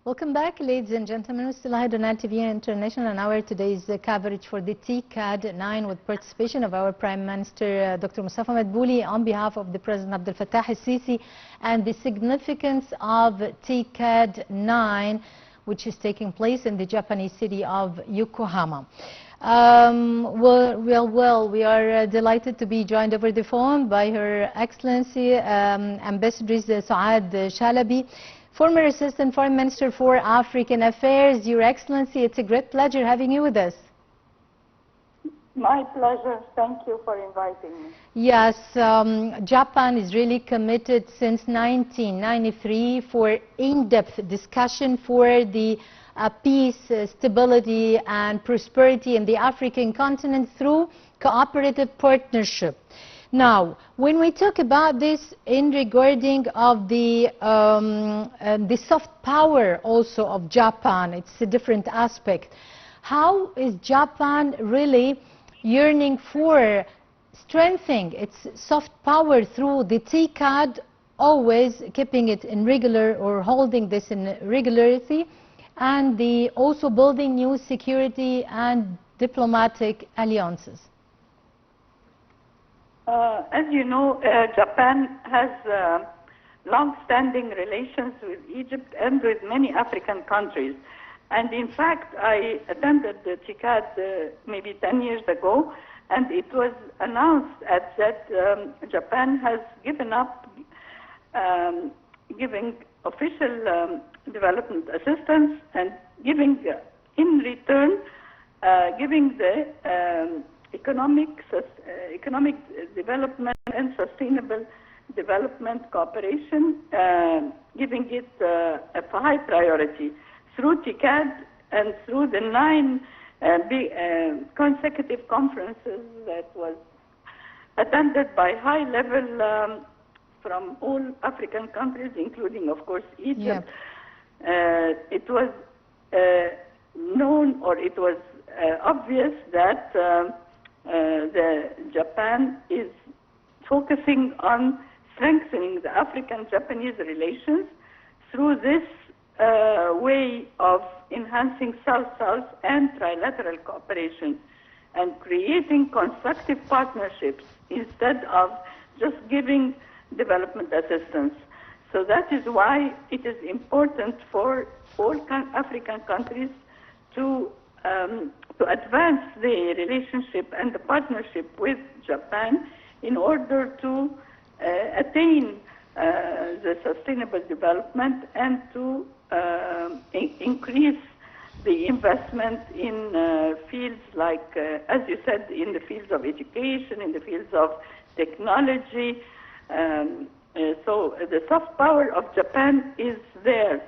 Welcome back, ladies and gentlemen. We still have Donald TV International and our today's coverage for the TCAD 9 with participation of our Prime Minister Dr. Mustafa Madbouli on behalf of the President Abdel Fattah al-Sisi, and the significance of TCAD 9, which is taking place in the Japanese city of Yokohama. We are delighted to be joined over the phone by Her Excellency Ambassadress Souad Shalaby, former Assistant Foreign Minister for African Affairs. Your Excellency, it's a great pleasure having you with us. My pleasure. Thank you for inviting me. Yes, Japan is really committed since 1993 for in-depth discussion for the peace, stability and prosperity in the African continent through cooperative partnership. Now, when we talk about this in regarding of the soft power also of Japan, it's a different aspect. How is Japan really yearning for strengthening its soft power through the TCAD, always keeping it in regular or holding this in regularity, and also building new security and diplomatic alliances? As you know, Japan has long-standing relations with Egypt and with many African countries. And in fact, I attended the TCAD maybe 10 years ago, and it was announced that Japan has given up giving official development assistance and giving, in return, giving the economic development and sustainable development cooperation, giving it a high priority through TCAD and through the 9 consecutive conferences that was attended by high level from all African countries, including, of course, Egypt. Yep. It was known, or it was obvious that Japan is focusing on strengthening the African-Japanese relations through this way of enhancing South-South and trilateral cooperation and creating constructive partnerships instead of just giving development assistance. So that is why it is important for all African countries to advance the relationship and the partnership with Japan in order to attain the sustainable development and to increase the investment in fields like, as you said, in the fields of education, in the fields of technology. So the soft power of Japan is there.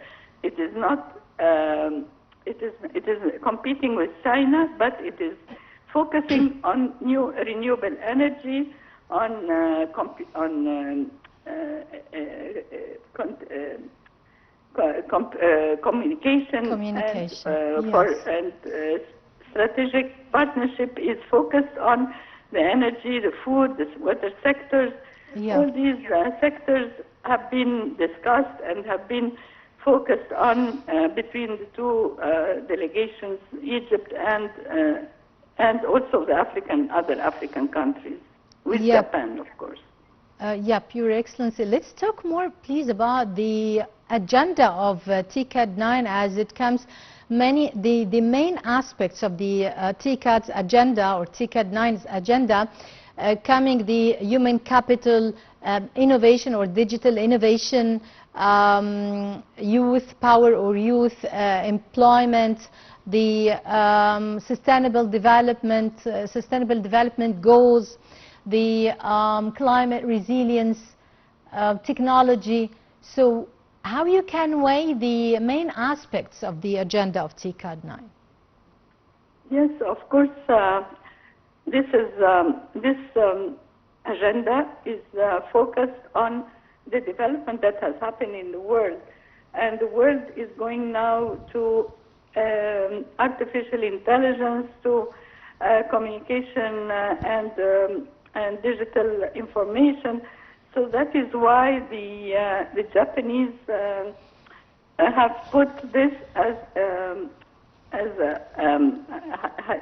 It is not. It is competing with China, but it is focusing on new renewable energy, on communication. And strategic partnership is focused on the energy, the food, the water sectors. Yeah. All these sectors have been discussed and have been focused on between the two delegations, Egypt and also the other African countries, with Japan, of course. Your Excellency, let's talk more, please, about the agenda of TCAD 9 as it comes. The main aspects of the TCAD's agenda, or TCAD 9's agenda, coming the human capital, innovation or digital innovation, youth power or youth employment, the sustainable development goals, the climate resilience, technology. So how you can weigh the main aspects of the agenda of TCAD 9? Yes, of course. This agenda is focused on the development that has happened in the world, and the world is going now to artificial intelligence, to communication and digital information. So that is why the Japanese have put this as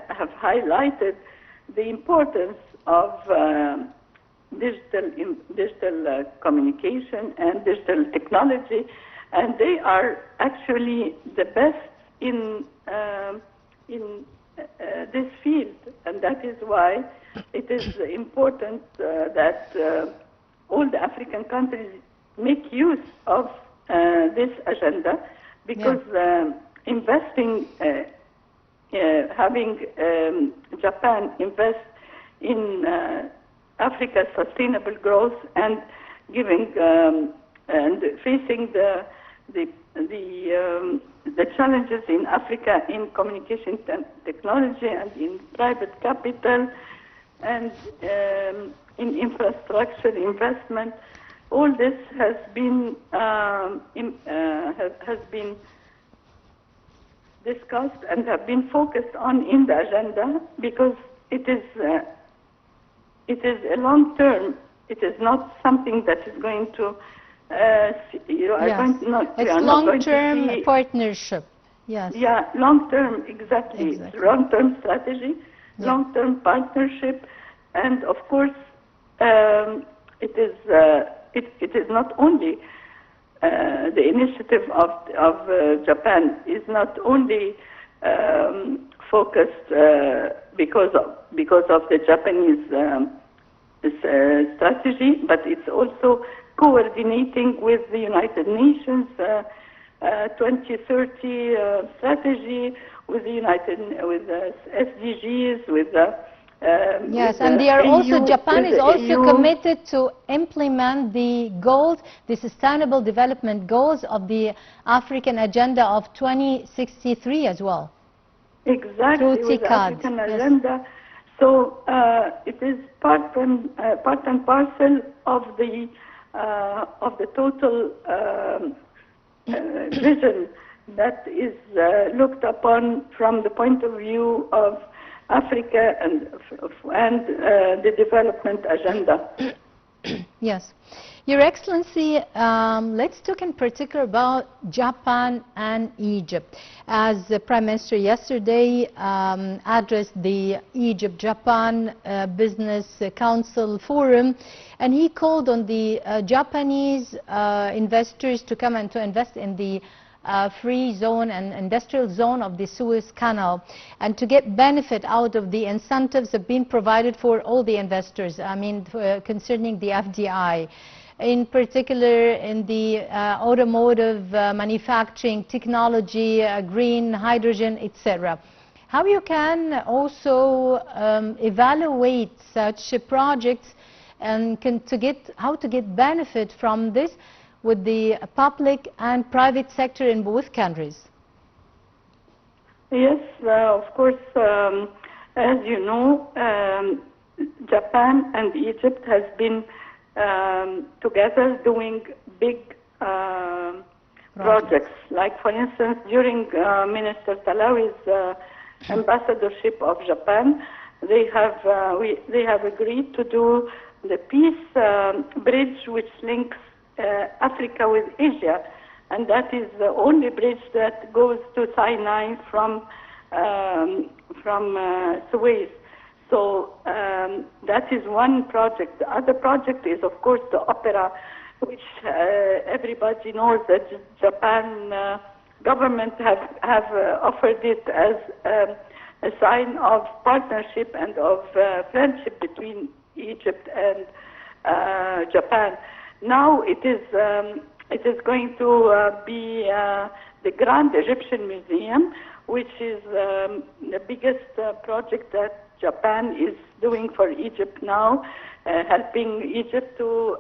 have highlighted the importance of digital communication and digital technology, and they are actually the best in this field, and that is why it is important that all the African countries make use of this agenda, because investing, having Japan invest in Africa's sustainable growth and giving and facing the challenges in Africa in communication technology and in private capital and in infrastructure investment. All this has been discussed and have been focused on in the agenda, because it is a long term. It is not something that is going to it's long-term partnership. Yes. Yeah, long-term, exactly. Long-term strategy, long-term partnership, and of course, it is not only the initiative of Japan is not only focused because of the Japanese strategy, but it's also coordinating with the United Nations 2030 strategy, with the SDGs, with the yes, and they are also, Japan is also committed to implement the goals, the Sustainable Development Goals of the African Agenda of 2063 as well. Exactly, with the African agenda. So it is part and parcel of the total vision that is looked upon from the point of view of Africa and the development agenda. Yes. Your Excellency, let's talk in particular about Japan and Egypt. As the Prime Minister yesterday addressed the Egypt-Japan Business Council Forum, and he called on the Japanese investors to come and to invest in the free zone and industrial zone of the Suez Canal, and to get benefit out of the incentives that have been provided for all the investors, I mean concerning the FDI, in particular in the automotive manufacturing technology, green hydrogen, etc. How you can also evaluate such projects and how to get benefit from this with the public and private sector in both countries? Yes, of course. As you know, Japan and Egypt has been together doing big projects. Like, for instance, during Minister Shalaby's ambassadorship of Japan, they have agreed to do the peace bridge which links Africa with Asia, and that is the only bridge that goes to Sinai from Suez. So that is one project. The other project is, of course, the opera, which everybody knows that Japan government have offered it as a sign of partnership and of friendship between Egypt and Japan. Now it is going to be the Grand Egyptian Museum, which is the biggest project that Japan is doing for Egypt now, helping Egypt to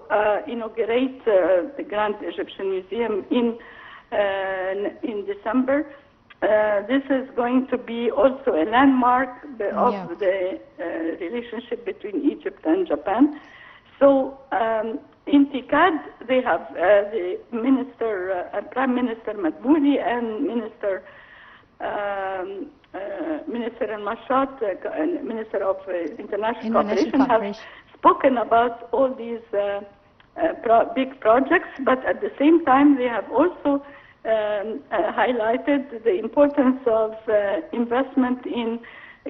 inaugurate the Grand Egyptian Museum in December. This is going to be also a landmark of the relationship between Egypt and Japan. So in TICAD, they have the minister, Prime Minister Madbouli and Minister al-Mashat, Minister of International Cooperation, have spoken about all these big projects, but at the same time they have also highlighted the importance of investment in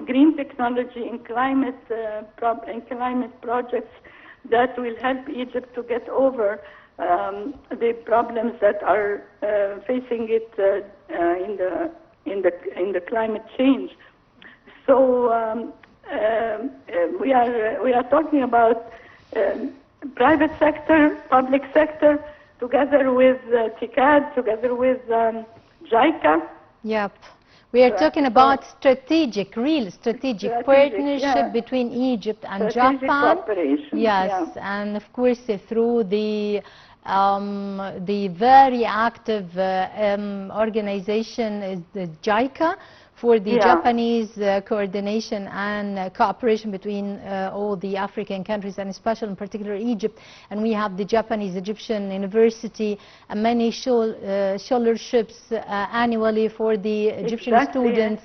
green technology, in climate projects that will help Egypt to get over the problems that are facing it in the climate change. So we are talking about private sector, public sector, together with TICAD, together with JICA. Yep. We are talking about real strategic partnership between Egypt and strategic Japan. Cooperation. Yes, and of course through the very active organization is the JICA for the Japanese coordination and cooperation between all the African countries, and especially in particular Egypt. And we have the Japanese Egyptian University and many scholarships annually for the Egyptian students.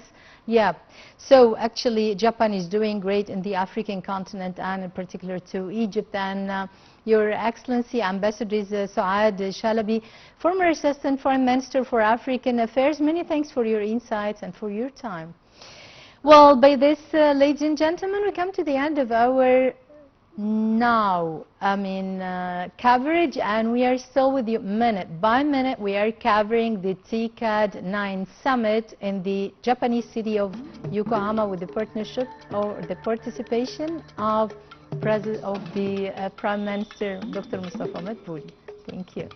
Yeah, so actually Japan is doing great in the African continent and in particular to Egypt. And Your Excellency, Ambassador Souad Shalaby, former Assistant Foreign Minister for African Affairs, many thanks for your insights and for your time. Well, by this, ladies and gentlemen, we come to the end of our coverage, and we are still with you minute by minute. We are covering the TICAD 9 summit in the Japanese city of Yokohama with the partnership or the participation of the Prime Minister Dr. Mustafa Madbouly. Thank you.